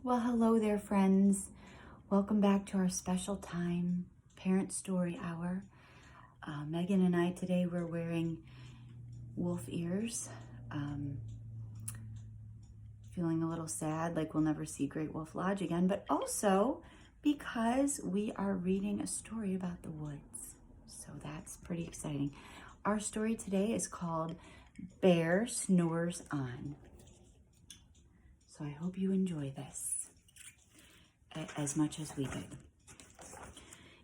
Well, hello there, friends. Welcome back to our special time, Parent Story Hour. Megan and I today were wearing wolf ears, feeling a little sad, like we'll never see Great Wolf Lodge again, but also because we are reading a story about the woods. So that's pretty exciting. Our story today is called Bear Snores On. So I hope you enjoy this as much as we did.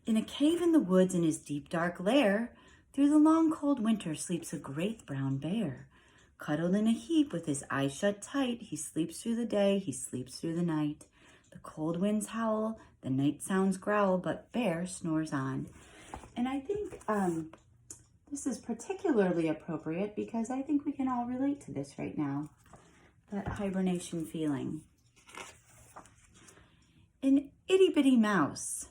In a cave in the woods in his deep dark lair, through the long cold winter sleeps a great brown bear. Cuddled in a heap with his eyes shut tight, he sleeps through the day, he sleeps through the night. The cold winds howl, the night sounds growl, but Bear snores on. And I think this is particularly appropriate because I think we can all relate to this right now. That hibernation feeling. An itty-bitty mouse,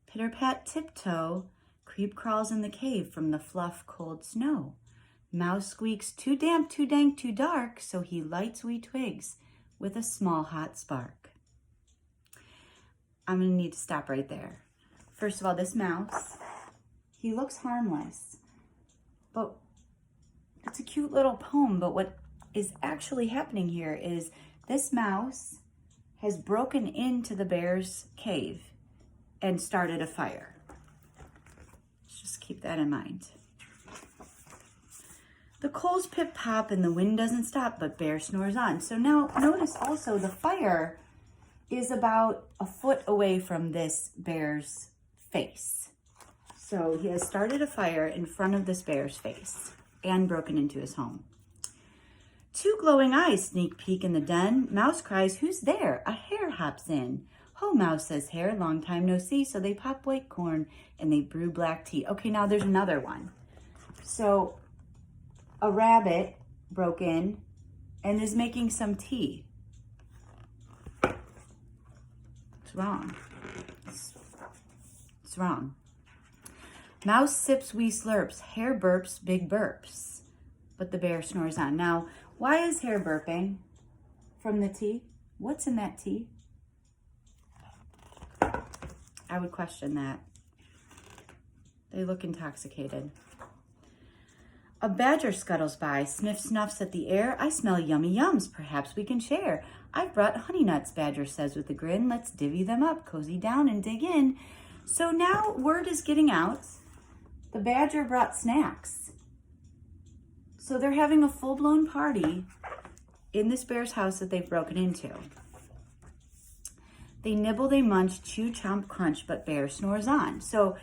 pitter-pat tiptoe, creep crawls in the cave from the fluff cold snow. Mouse squeaks, too damp, too dank, too dark, so he lights wee twigs with a small hot spark. I'm gonna need to stop right there. First of all, this mouse, he looks harmless, but it's a cute little poem, but what is actually happening here is this mouse has broken into the bear's cave and started a fire. Let's just keep that in mind. The coals pip pop and the wind doesn't stop, but Bear snores on. So now notice also the fire is about a foot away from this bear's face. So he has started a fire in front of this bear's face and broken into his home. Two glowing eyes sneak peek in the den. Mouse cries, "Who's there?" A hare hops in. "Ho, Mouse," says Hare, "long time no see." So they pop white corn and they brew black tea. Okay, now there's another one. So a rabbit broke in and is making some tea. It's wrong. It's wrong. Mouse sips wee slurps. Hare burps big burps. But the bear snores on. Now, why is Hare burping from the tea? What's in that tea? I would question that. They look intoxicated. A badger scuttles by, sniff snuffs at the air. "I smell yummy yums, perhaps we can share." "I've brought honey nuts," Badger says with a grin. "Let's divvy them up, cozy down and dig in." So now word is getting out. The badger brought snacks. So they're having a full-blown party in this bear's house that they've broken into. They nibble, they munch, chew, chomp, crunch, but Bear snores on. So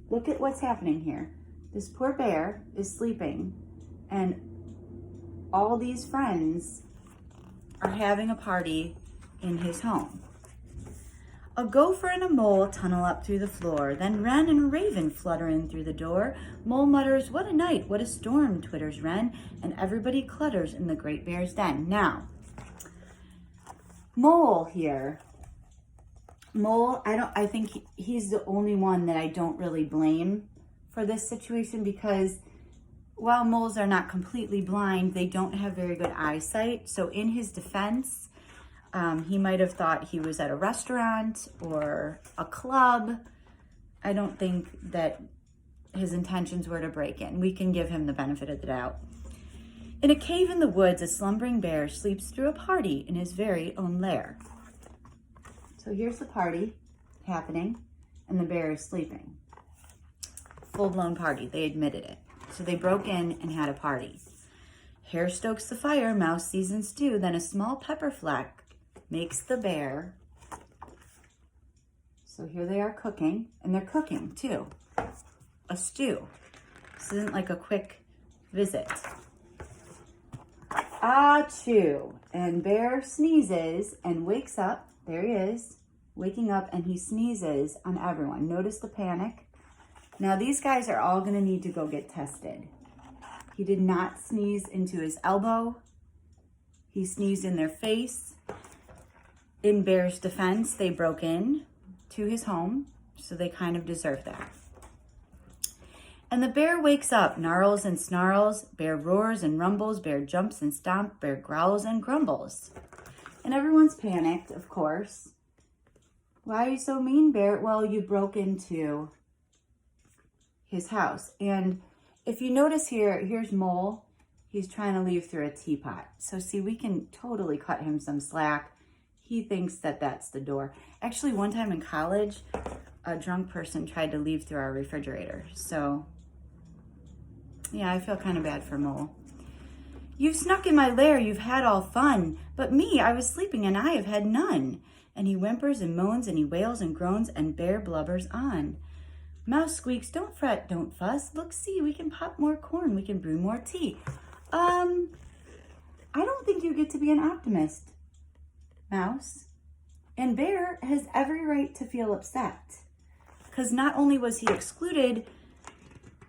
look at what's happening here. This poor bear is sleeping, and all these friends are having a party in his home. A gopher and a mole tunnel up through the floor. Then wren and a raven flutter in through the door. Mole mutters, "What a night, what a storm," twitters wren, and everybody clutters in the great bear's den. Now, Mole here. Mole, I think he's the only one that I don't really blame for this situation because while moles are not completely blind, they don't have very good eyesight. So in his defense, he might have thought he was at a restaurant or a club. I don't think that his intentions were to break in. We can give him the benefit of the doubt. In a cave in the woods, a slumbering bear sleeps through a party in his very own lair. So here's the party happening, and the bear is sleeping. Full-blown party. They admitted it. So they broke in and had a party. Hare stokes the fire, Mouse seasons stew, then a small pepper flack makes the bear. So here they are cooking, and they're cooking too. A stew. This isn't like a quick visit. Achoo! And Bear sneezes and wakes up. There he is, waking up, and he sneezes on everyone. Notice the panic. Now these guys are all gonna need to go get tested. He did not sneeze into his elbow. He sneezed in their face. In Bear's defense, they broke in to his home, so they kind of deserve that. And the bear wakes up, gnarls and snarls. Bear roars and rumbles. Bear jumps and stomps. Bear growls and grumbles. And everyone's panicked, of course. Why are you so mean, Bear? Well, you broke into his house. And if you notice here, here's Mole. He's trying to leave through a teapot. So see, we can totally cut him some slack. He thinks that that's the door. Actually, one time in college, a drunk person tried to leave through our refrigerator. So yeah, I feel kind of bad for Mole. You've snuck in my lair, you've had all fun. But me, I was sleeping and I have had none. And he whimpers and moans and he wails and groans and Bear blubbers on. Mouse squeaks, don't fret, don't fuss. Look, see, we can pop more corn, we can brew more tea. I don't think you get to be an optimist, Mouse. And Bear has every right to feel upset. Because not only was he excluded,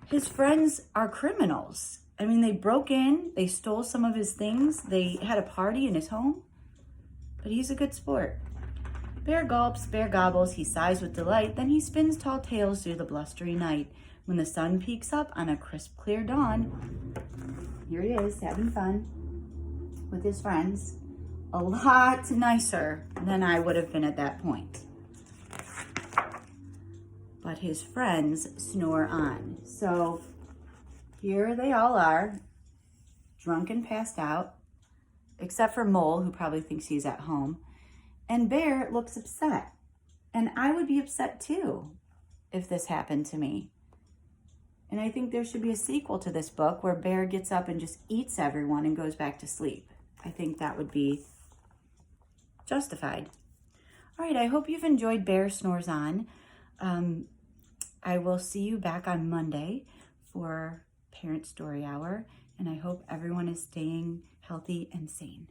his friends are criminals. I mean, they broke in, they stole some of his things, they had a party in his home, but he's a good sport. Bear gulps, Bear gobbles, he sighs with delight, then he spins tall tales through the blustery night. When the sun peeks up on a crisp, clear dawn, here he is, having fun with his friends, a lot nicer than I would have been at that point. But his friends snore on. So here they all are, drunk and passed out, except for Mole, who probably thinks he's at home. And Bear looks upset. And I would be upset too if this happened to me. And I think there should be a sequel to this book where Bear gets up and just eats everyone and goes back to sleep. I think that would be justified. All right, I hope you've enjoyed Bear Snores On. I will see you back on Monday for Parent Story Hour, and I hope everyone is staying healthy and sane.